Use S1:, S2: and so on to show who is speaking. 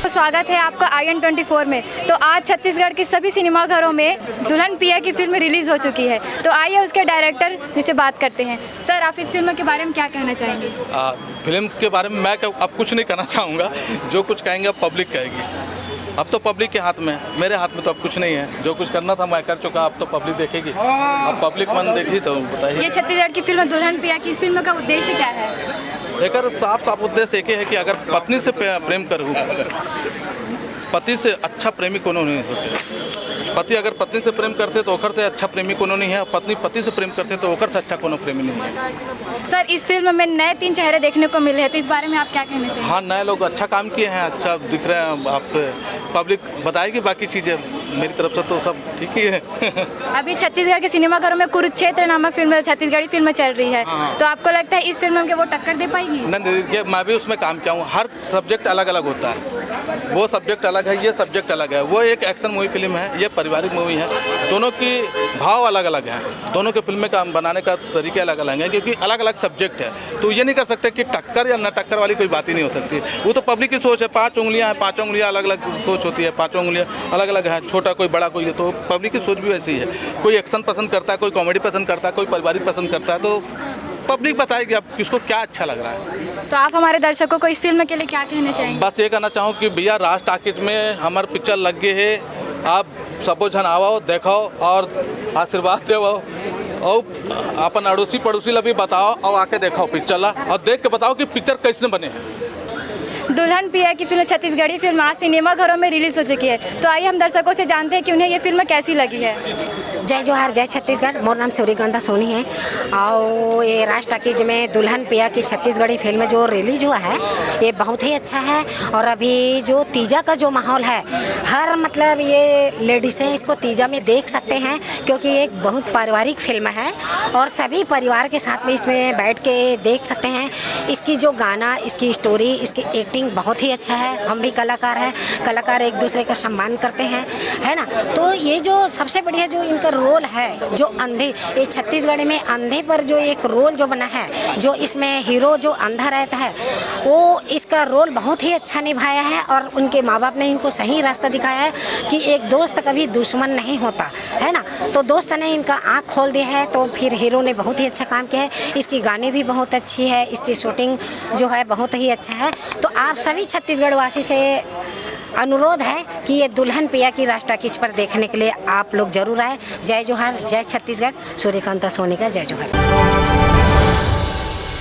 S1: स्वागत है आपका IN 24 में। तो आज छत्तीसगढ़ के सभी सिनेमाघरों में दुल्हन पिया की फिल्म रिलीज़ हो चुकी है। तो आइए उसके डायरेक्टर जिसे बात करते हैं। सर, आप इस फिल्म के बारे में क्या कहना चाहेंगे?
S2: फिल्म के बारे में मैं अब कुछ नहीं कहना चाहूँगा। जो कुछ कहेंगे अब पब्लिक कहेगी। अब तो पब्लिक के हाथ में है, मेरे हाथ में तो अब कुछ नहीं है। जो कुछ करना था मैं कर चुका, अब तो पब्लिक देखेगी। अब पब्लिक मन देखी तो बताइए।
S1: ये छत्तीसगढ़ की फिल्म दुल्हन पिया की, इस फिल्म का उद्देश्य क्या है?
S2: देखकर साफ साफ उद्देश्य एक ही है कि अगर पत्नी से प्रेम करूँ, पति से अच्छा प्रेमी कोनो नहीं हो सके। पति अगर पत्नी से प्रेम करते तो ओकर से अच्छा प्रेमी कोनो नहीं है, पत्नी पति से प्रेम करते तो ओकर से अच्छा कोनो प्रेमी नहीं है।
S1: सर, इस फिल्म में नए 3 चेहरे देखने को मिले हैं, तो इस बारे में आप क्या कहना चाहिए?
S2: हाँ, नए लोग अच्छा काम किए हैं, अच्छा दिख रहे हैं। आप पब्लिक बताएगी बाकी चीज़ें, मेरी तरफ से तो सब ठीक ही है।
S1: अभी छत्तीसगढ़ के सिनेमाघरों में कुरुक्षेत्र नामक फिल्म, छत्तीसगढ़ी फिल्म चल रही है। तो आपको लगता है इस फिल्म के वो टक्कर दे पाएगी?
S2: नहीं, मैं भी उसमें काम किया हूँ। हर सब्जेक्ट अलग अलग होता है। वो सब्जेक्ट अलग है, ये सब्जेक्ट अलग है। वो एक एक्शन मूवी फिल्म है, ये पारिवारिक मूवी है। दोनों की भाव अलग अलग हैं, दोनों के फिल्में का बनाने का तरीके अलग अलग हैं, क्योंकि अलग अलग सब्जेक्ट है। तो ये नहीं कर सकते कि टक्कर या न टक्कर वाली कोई बात ही नहीं हो सकती। वो तो पब्लिक की सोच है। 5 उंगलियां हैं, 5 उंगलियां अलग अलग सोच होती है, 5 उंगलियां अलग अलग हैं। छोटा कोई बड़ा कोई है, तो पब्लिक की सोच भी वैसी है। कोई एक्शन पसंद करता है, कोई कॉमेडी पसंद करता है, कोई पारिवारिक पसंद करता है। तो पब्लिक बताएगी आप किसको क्या अच्छा लग रहा है।
S1: तो आप हमारे दर्शकों को इस फिल्म के लिए क्या कहना चाहेंगे?
S2: बस ये कहना चाहूँ कि भैया राज टाकिज में हमारे पिक्चर लग गए है। आप सबो जन आओ, देखो और आशीर्वाद देव और अपन अड़ोसी पड़ोसी ला भी बताओ और आके देखो पिक्चर ला, और देख के बताओ कि पिक्चर कैसे बने हैं।
S1: दुल्हन पिया की फिल्म, छत्तीसगढ़ी फिल्म आज सिनेमाघरों में रिलीज हो चुकी है। तो आइए हम दर्शकों से जानते हैं कि उन्हें ये फिल्म कैसी लगी है।
S3: जय जोहार, जय छत्तीसगढ़। मोर नाम सूर्यकांता सोनी है और ये राज टाकीज में दुल्हन पिया की छत्तीसगढ़ी फिल्म जो रिलीज हुआ है, ये बहुत ही अच्छा है। और अभी जो तीजा का जो माहौल है, हर मतलब ये लेडीज़ें इसको तीजा में देख सकते हैं, क्योंकि ये एक बहुत पारिवारिक फिल्म है और सभी परिवार के साथ में इसमें बैठ के देख सकते हैं। इसकी जो गाना, इसकी स्टोरी, इसकी एक्टिंग बहुत ही अच्छा है। हम भी कलाकार हैं, कलाकार एक दूसरे का सम्मान करते हैं, है ना। तो ये जो सबसे बढ़िया जो इनका रोल है, जो अंधे, ये छत्तीसगढ़ में अंधे पर जो एक रोल जो बना है, जो इसमें हीरो जो अंधा रहता है, वो इसका रोल बहुत ही अच्छा निभाया है। और उनके माँ बाप ने इनको सही रास्ता दिखाया है कि एक दोस्त कभी दुश्मन नहीं होता, है ना। तो दोस्त ने इनका आँख खोल दिया है। तो फिर हीरो ने बहुत ही अच्छा काम किया है। इसकी गाने भी बहुत अच्छी है, इसकी शूटिंग जो है बहुत ही अच्छा है। तो आप सभी छत्तीसगढ़ वासी से अनुरोध है कि ये दुल्हन पिया की राज टाकीज पर देखने के लिए आप लोग जरूर आए। जय जोहार, जय छत्तीसगढ़। सूर्यकांता सोनी का जय जोहार।